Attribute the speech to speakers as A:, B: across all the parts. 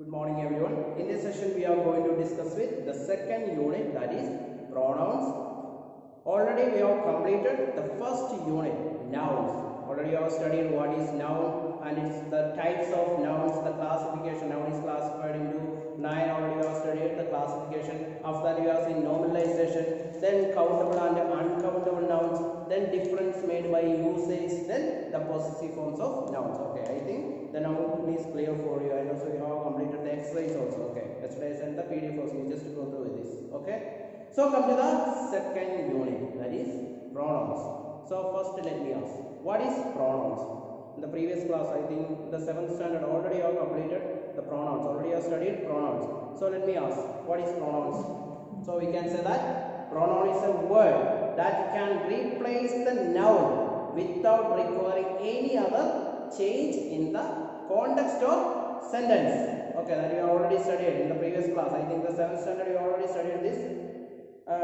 A: Good morning everyone. In this session we are going to discuss with the second unit, that is pronouns. Already we have completed the first unit, nouns. Already you have studied what is noun and it's the types of nouns, the classification. Noun is classified into 9. Already you have studied the classification. After that you have seen nominalization, then countable and uncountable nouns, then difference made by usage, then the possessive forms of nouns. Okay, I think the noun is clear for you, and also you have completed the exercise also. Okay, yesterday I sent the PDF also, you just go through with this. Okay, so come to the second unit, that is pronouns. So first let me ask, what is pronouns? In the previous class, I think the 7th standard, already you have completed the pronouns, already you have studied pronouns. So let me ask, what is pronouns? So we can say that pronoun is a word that can replace the noun without requiring any other change in the context or sentence. Okay, that you have already studied in the previous class. I think the 7th standard you already studied this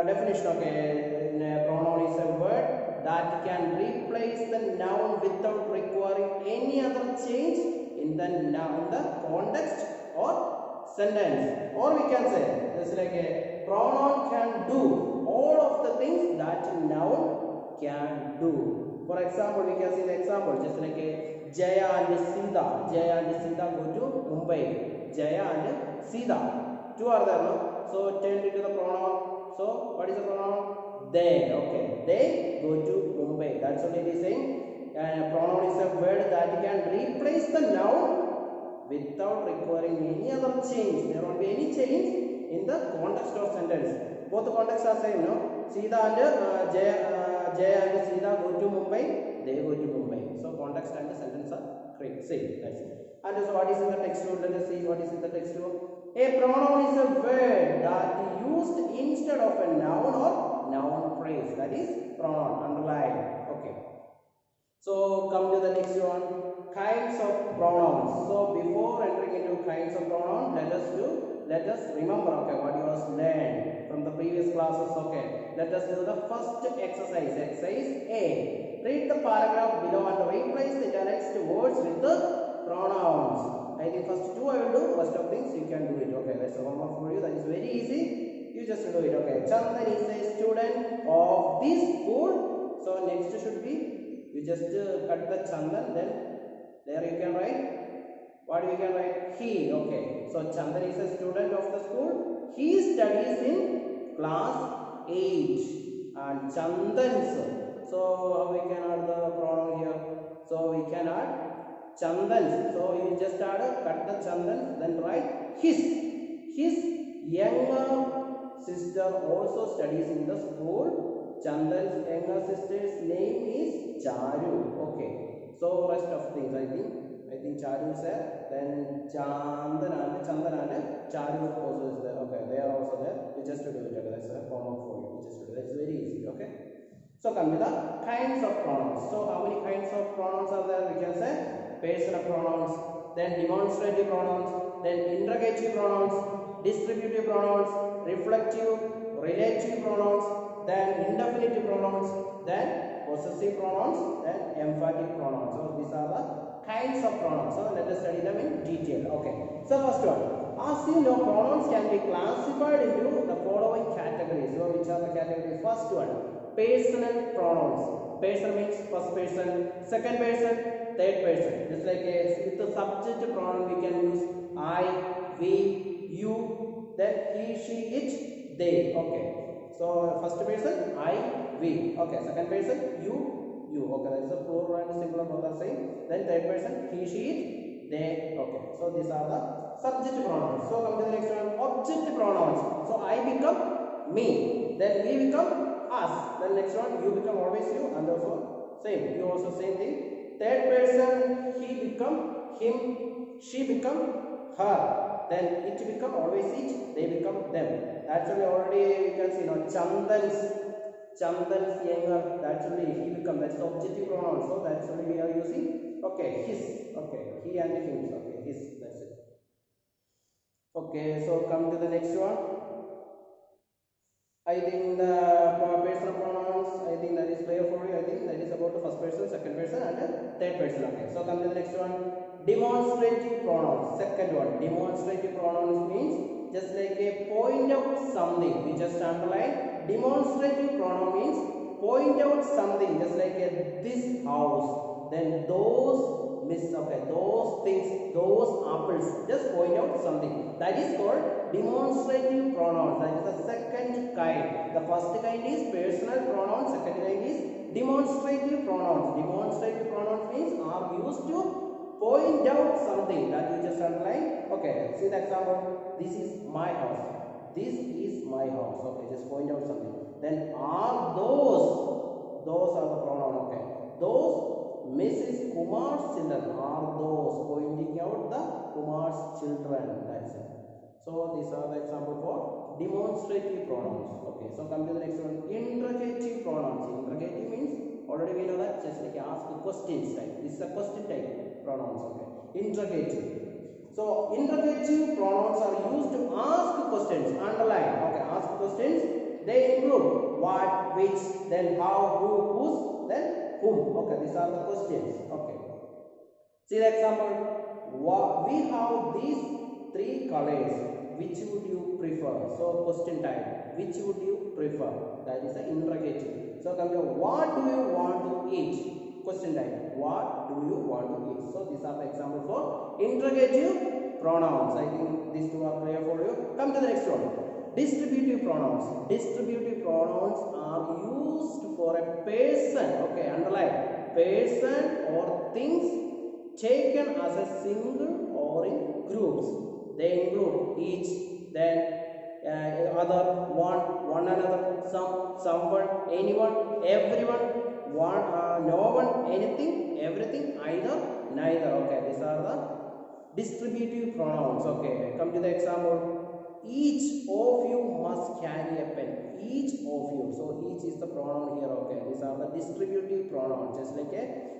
A: definition. Okay, pronoun is a word that can replace the noun without requiring any other change in the noun, the context or sentence. Or we can say it's like a pronoun can do all of the things that noun can do. For example, we can see the example just like a Jaya and Sita. Jaya and Sita go to Mumbai. Jaya and Sita, two are there, no? So change it to the pronoun. So what is the pronoun? They. Okay, they go to Mumbai. That's what it is saying. And pronoun is a word that can replace the noun without requiring any other change. There won't be any change in the context or sentence. Both the contexts are same, no? Sita and Jaya and Sita go to Mumbai. They go to Mumbai. So context and the sentence are same. That's it. And so what is in the text? Let us see what is in the text. A pronoun is a word that used instead of a noun or noun phrase. That is pronoun. Underline. Okay. So come to the next one. Kinds of pronouns. So before entering into kinds of pronoun, let us remember, okay, what you have learned from the previous classes. Okay, let us do the first exercise. Exercise A. Read the paragraph below and replace the next words with the pronouns. I think first two I will do. Rest of things you can do it. Okay, that's a homework for you. That is very easy. You just do it. Okay. Chandan is a student of this school. So next should be, you just cut the Chandan. Then there you can write. What we can write? He. Okay. So Chandan is a student of the school. He studies in class 8. And Chandan's. So how we can add the pronoun here? So we can add Chandan's. So you just add, cut the Chandan, then write his. His younger sister also studies in the school. Chandan's younger sister's name is Charu. Okay. So rest of things I think Charu is there. Then Chandan and Charu also is there. Okay, they are also there. You just do it. Okay, that's a homework for you. You just do it. That's very easy. Okay. So come to the kinds of pronouns. So how many kinds of pronouns are there? We can say personal pronouns, then demonstrative pronouns, then interrogative pronouns, distributive pronouns, reflective, relative pronouns, then indefinitive pronouns, then possessive pronouns, then emphatic pronouns. So these are the kinds of pronouns. So let us study them in detail. Okay. So first one, as you know, pronouns can be classified into the following categories. So which are the categories? First one, personal pronouns. Person means first person, second person, third person. Just like with the subject pronoun we can use I, we, you, then he, she, it, they. Okay. So first person I, we. Okay. Second person you, you. Okay. That is the plural and singular, both are same. Then third person he, she, it, they. Okay. So these are the subject pronouns. So come to the next one, object pronouns. So I become me, then we become us. Then next one, you become always you, and also same. You also same thing. Third person, he become him, she become her. Then it become always it, they become them. Actually already you can see now Chandan's younger. Actually he become, that's the objective pronoun. So that's only we are using. Okay, his. Okay, he and him. Okay, his. That's it. Okay, so come to the next one. I think the personal pronouns, I think that is clear for you. I think that is about the first person, second person, and third person. Okay. So come to the next one. Demonstrative pronouns. Second one. Demonstrative pronouns means just like a point out something. We just underline. Demonstrative pronoun means point out something, just like a this house, then those okay, those things, those apples, just point out something. That is called demonstrative pronouns. That is the second kind. The first kind is personal pronouns, second kind is demonstrative pronouns. Demonstrative pronouns means are used to point out something that you just underline. Okay, see the example. This is my house. This is my house. Okay, just point out something. Then are those are the pronoun. Okay, those Mrs. Kumar's children, are those pointing out the Kumar's children. That's it. So these are the example for demonstrative pronouns. Okay, so come to the next one. Interrogative pronouns. Interrogative means already we know that, just like ask questions type. This is a question type pronouns. Okay, interrogative. So interrogative pronouns are used to ask questions. Underline. Okay, ask questions. They include what, which, then how, who, whose, then whom. Okay, these are the questions. Okay. See the example. We have these three colors. Which would you prefer? So question type. Which would you prefer? That is the interrogative. So come to what do you want to eat? Question type. What do you want to eat? So these are the example for interrogative pronouns. I think these two are clear for you. Come to the next one. Distributive pronouns. Distributive pronouns are used for a person. Okay, underline. Person or things taken as a single or in groups. They include each, then other, one another, someone, anyone, everyone, no one, anything, everything, either, neither. Okay, these are the distributive pronouns. Okay, come to the example. Each of you must carry a pen. Each of you. So each is the pronoun here. Okay, these are the distributive pronouns. Just like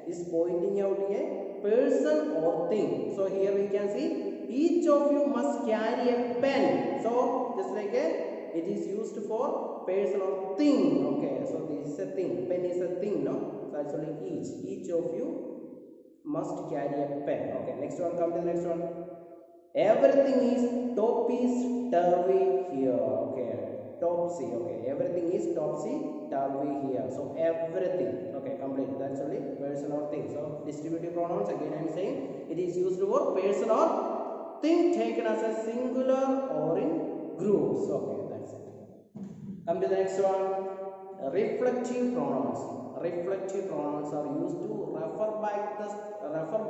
A: is pointing out a person or thing. So here we can see each of you must carry a pen. So just like it is used for person or thing. Okay, so this is a thing. Pen is a thing, no? So actually each of you must carry a pen. Okay, next one. Come to the next one. Everything is topsy-turvy here. Okay, topsy. Okay, everything is topsy-turvy here. So everything. Okay, complete. That's only person or thing. So distributive pronouns, again I am saying it is used for person or thing taken as a singular or in groups. Okay, that's it. Come to the next one. Reflective pronouns. Reflective pronouns are used to refer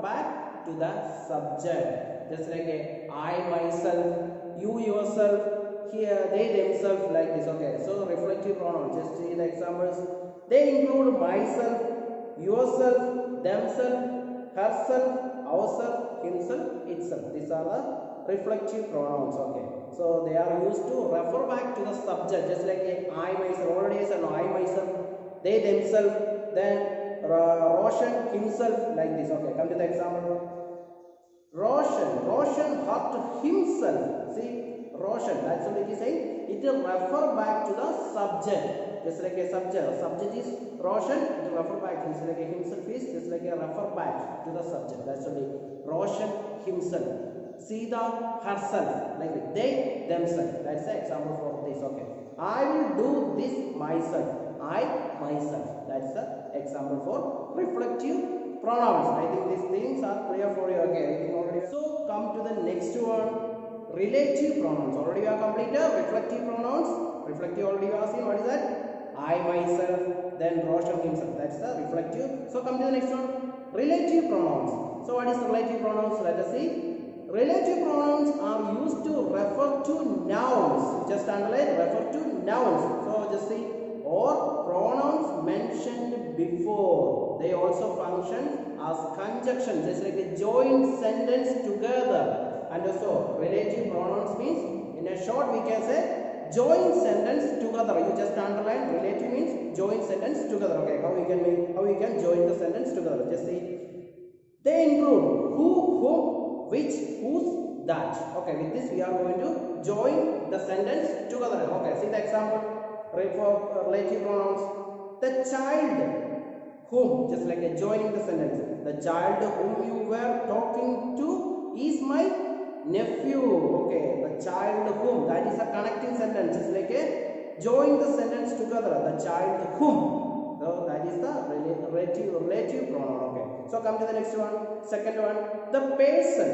A: back to the subject. Just like I myself, you yourself, here they themselves, like this. Okay, so reflective pronouns, just see the examples. They include myself, yourself, themselves, herself, ourself, himself, itself. These are the reflective pronouns. Okay, so they are used to refer back to the subject, just like I myself, already said no, I myself, they themselves, then Roshan himself, like this. Okay, come to the example. Roshan hurt himself. See, Roshan, that's what it is saying. It will refer back to the subject. Just like a subject. Subject is Roshan, it will refer back. Just like a himself is, just like a refer back to the subject. That's what it is. Roshan himself. Sita herself. Like it. They themselves. That's the example for this. Okay. I will do this myself. I myself. That's the example for reflective pronouns. I think these things are clear for you. Okay, already. So come to the next one. Relative pronouns. Already you are completed. Reflective pronouns. Reflective already you are seen. What is that? I myself. Then Roshan himself. That's the reflective. So come to the next one. Relative pronouns. So what is relative pronouns? Let us see. Relative pronouns are used to refer to nouns. Just underline. Refer to nouns. So just see. Or pronouns mentioned before. They also function as conjunction, just like a joint sentence together. And also relative pronouns means, in a short we can say joint sentence together. You just underline. Relative means joint sentence together. Okay, how we can join the sentence together? Just see. They include who, whom, which, whose, that. Okay, with this we are going to join the sentence together. Okay, see the example. For relative pronouns. the child whom, just like joining the sentence, the child whom you were talking to is my nephew. Okay, the child whom, that is a connecting sentence, just like join the sentence together, the child whom. So that is the relative pronoun. Okay, so come to the next one. Second one, the person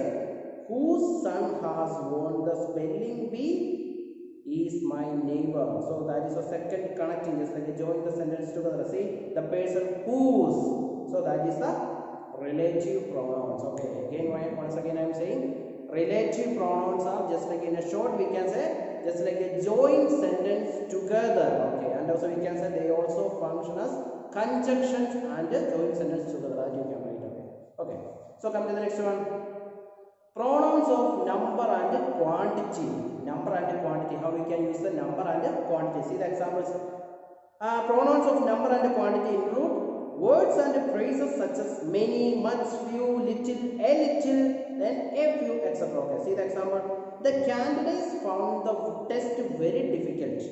A: whose son has won the spelling bee is my neighbor. So that is a second connecting, just like join the sentence together. See, the person whose, so that is the relative pronouns. Okay, again, once again I am saying relative pronouns are just like in a short we can say just like a joint sentence together. Okay, and also we can say they also function as conjunctions and joint sentence together, that you can write. Okay, so come to the next one. Pronouns of number and quantity. Number and quantity. How we can use the number and quantity? See the examples. Pronouns of number and quantity include words and phrases such as many, much, few, little, a little, then a few, etc. Okay. See the example. The candidates found the test very difficult.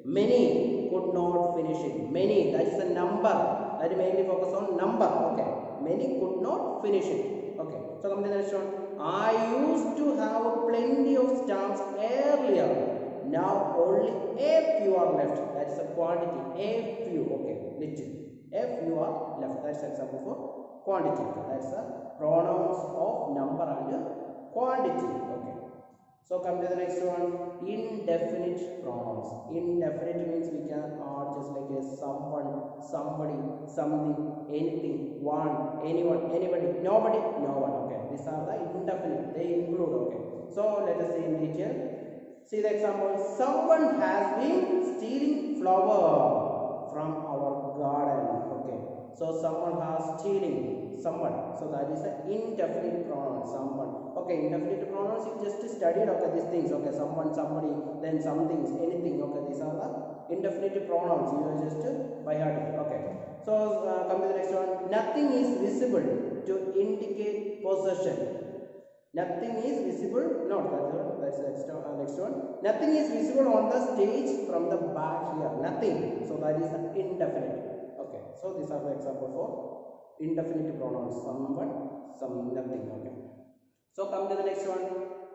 A: Many could not finish it. Many, that is a number. That mainly focus on number. Okay. Many could not finish it. Okay. So come to the next one. I used to have plenty of stamps earlier. Now only a few are left. That is a quantity. A few. Okay. Little. A few are left. That's example for quantity. That's the pronouns of number and quantity. Okay. So come to the next one. Indefinite pronouns. Indefinite means we can add just like a someone, somebody, something, anything, one, anyone, anybody, nobody, no one. Okay. These are the indefinite. They include. Okay. So let us see in detail. See the example. Someone has been stealing flower from our garden. Okay. So someone has stealing. Someone. So that is an indefinite pronoun. Someone. Okay. Indefinite pronouns you just studied. Okay. These things. Okay. Someone, somebody, then some things, anything. Okay. These are the indefinite pronouns. You just by heart. Okay. So come to the next one. Nothing is visible to indicate possession. Nothing is visible. No, that's the next one. Nothing is visible on the stage from the back here. Nothing. So that is indefinite. Okay. So these are the example for indefinite pronouns. Someone, some, nothing. Okay. So come to the next one.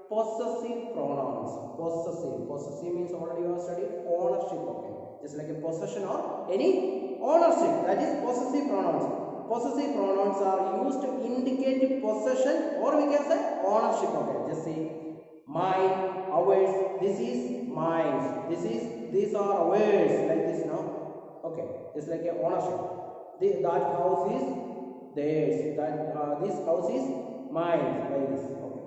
A: Possessive pronouns. Possessive. Possessive means already you have studied ownership. Okay. Just like a possession or any ownership. That is possessive pronouns. Possessive pronouns are used to indicate possession or we can say ownership. Okay, just say mine, ours, this is mine, these are ours, like this now. Okay, it's like a ownership. That house is theirs, this house is mine, like this. Okay.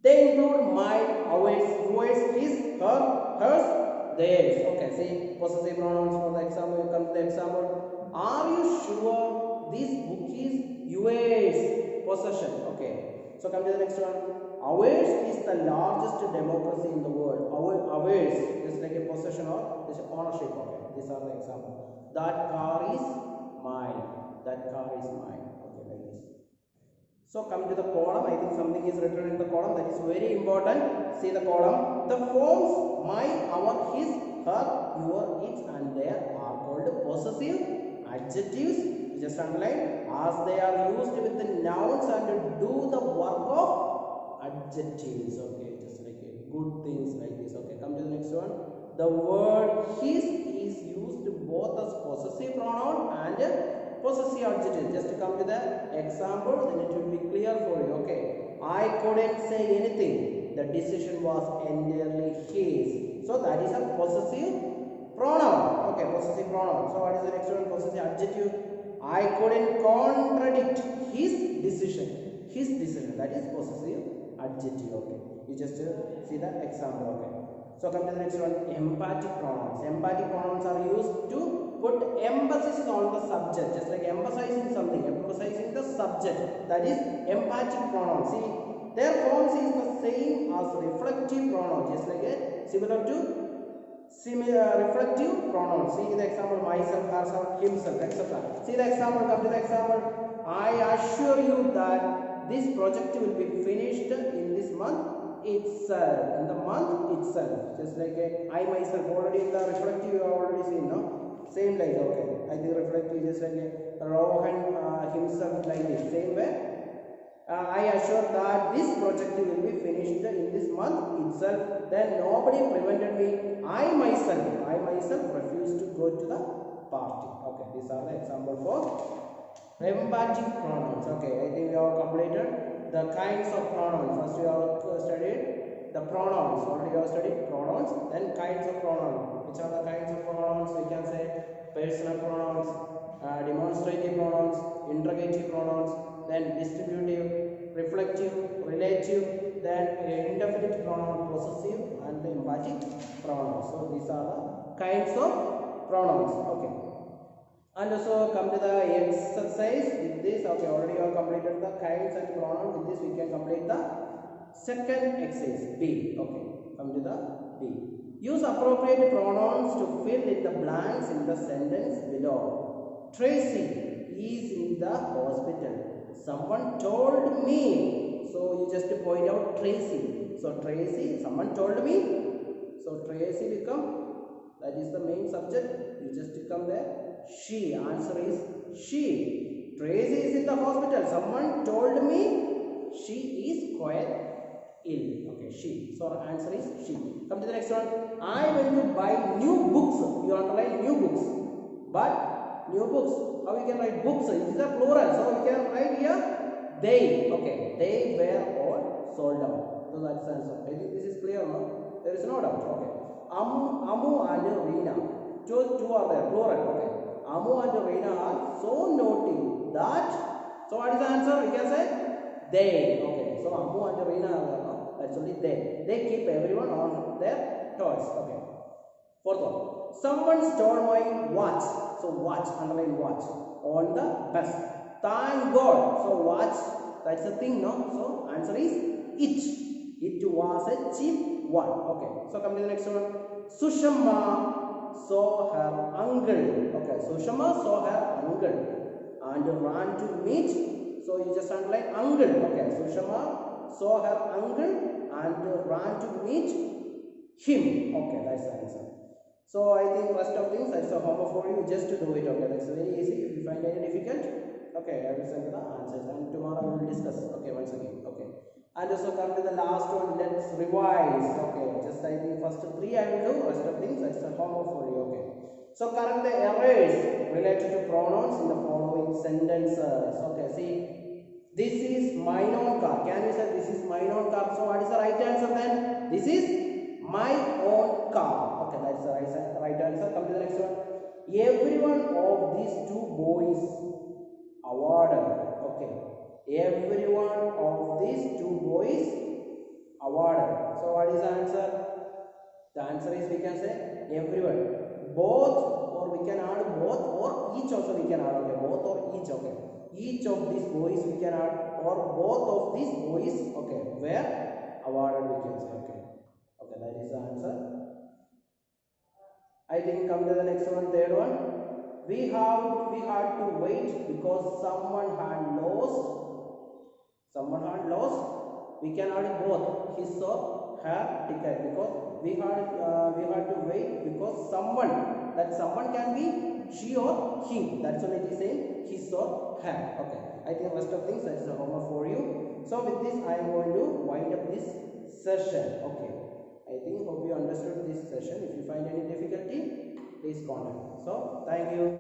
A: They include mine, ours, yours is her, hers, theirs. Okay, see possessive pronouns for the example. You come to the example. Are you sure this book is yours? Possession. Okay. So come to the next one. Ours is the largest democracy in the world. Ours is like a possession or this ownership. Okay. These are the examples. That car is mine. That car is mine. Okay, like this. So come to the column. I think something is written in the column. That is very important. See the column. The forms my, our, his, her, your, its, and their are called possessive adjectives. Just underline as they are used with the nouns and do the work of adjectives. Okay, just like good things like this. Okay, come to the next one. The word his is used both as possessive pronoun and possessive adjective. Just to come to the example, then it will be clear for you. Okay, I couldn't say anything. The decision was entirely his. So that is a possessive pronoun. Okay, possessive pronoun. So what is the next one? Possessive adjective. I couldn't contradict his decision. His decision. That is possessive adjective. Okay. You just see the example. Okay. So come to the next one. Emphatic pronouns. Emphatic pronouns are used to put emphasis on the subject. Just like emphasizing something. Emphasizing the subject. That is emphatic pronouns. See, their forms is the same as reflective pronouns. Just like similar to reflective pronouns. See the example, myself, herself, himself, etc. See the example, come to the example. I assure you that this project will be finished in this month itself. In the month itself. Just like I myself, already in the reflective you have already seen, no? Same like, okay, I think reflect is just like Rohan himself like this. Same way. I assure that this project will be finished in this month itself. Then nobody prevented me. I myself refused to go to the party. Okay, these are the example for emphatic pronouns. Okay, I think we have completed the kinds of pronouns. First we have studied the pronouns. Already we have studied pronouns. Then kinds of pronouns. Which are the kinds of pronouns? We can say personal pronouns, demonstrative pronouns, interrogative pronouns, then distributive, reflective, relative, then indefinite pronoun, possessive, and the emphatic pronouns. So these are the kinds of pronouns. Okay. And also come to the exercise with this. Okay, already you have completed the kinds and pronouns. With this we can complete the second exercise B. Okay, come to the B. Use appropriate pronouns to fill in the blanks in the sentence below. Tracy is in the hospital. Someone told me. So you just point out Tracy. So Tracy, someone told me. So Tracy become, that is the main subject. You just come there. She, answer is she. Tracy is in the hospital. Someone told me she is quite ill. Okay, she. So answer is she. Come to the next one. I went to buy new books. You underline new books. But new books, how we can write books? It is a plural. So we can write here they. Okay, they were all sold out. So that's the answer. I think this is clear, no? There is no doubt. Okay. Amu and Reena. Two are there, plural. Okay. Amu and Reena are so naughty that. So what is the answer? We can say they. Okay. So Amu and Reena are there, no? That's only they. They keep everyone on their toys. Okay. Fourth one. Someone stole my watch. So watch, underline watch. On the bus. Thank God. So watch, that's the thing, no? So answer is it. It was a cheap one. Okay. So come to the next one. Sushama saw her uncle. Okay. Sushama saw her uncle and ran to meet. So you just underline uncle. Okay. Sushama saw her uncle and ran to meet him. Okay. That's the answer. So I think rest of things that's a homework for you. Just to do it. Okay. That's very easy. If you find any difficult, okay, I will send you the answers and tomorrow we will discuss. Okay, once again. Okay. And also come to the last one. Let's revise. Okay. Just I think first three I will do. Rest of things that's a homework for you. Okay. So correct the errors related to pronouns in the following sentences. Okay. See, this is mine own car. Can we say this is mine own car? So what is the right answer then? This is my own car. Okay, that's the right answer. Come to the next one. Every one of these two boys awarded. Okay. Every one of these two boys awarded. So what is the answer? The answer is we can say everyone. Both, or we can add both, or each also we can add. Okay, both or each. Okay. Each of these boys we can add, or both of these boys. Okay, were awarded we can say. Okay. Okay, that is the answer. I think come to the next one, third one. We had to wait because someone had lost. Someone had lost. We can add both his or her ticket because we had to wait because someone. That someone can be she or he. That's what it is saying. His or her. Okay. I think rest of things that is a homework for you. So with this I am going to wind up this session. Okay. I think hope you understood this session. If you find any difficulty, please contact. So thank you.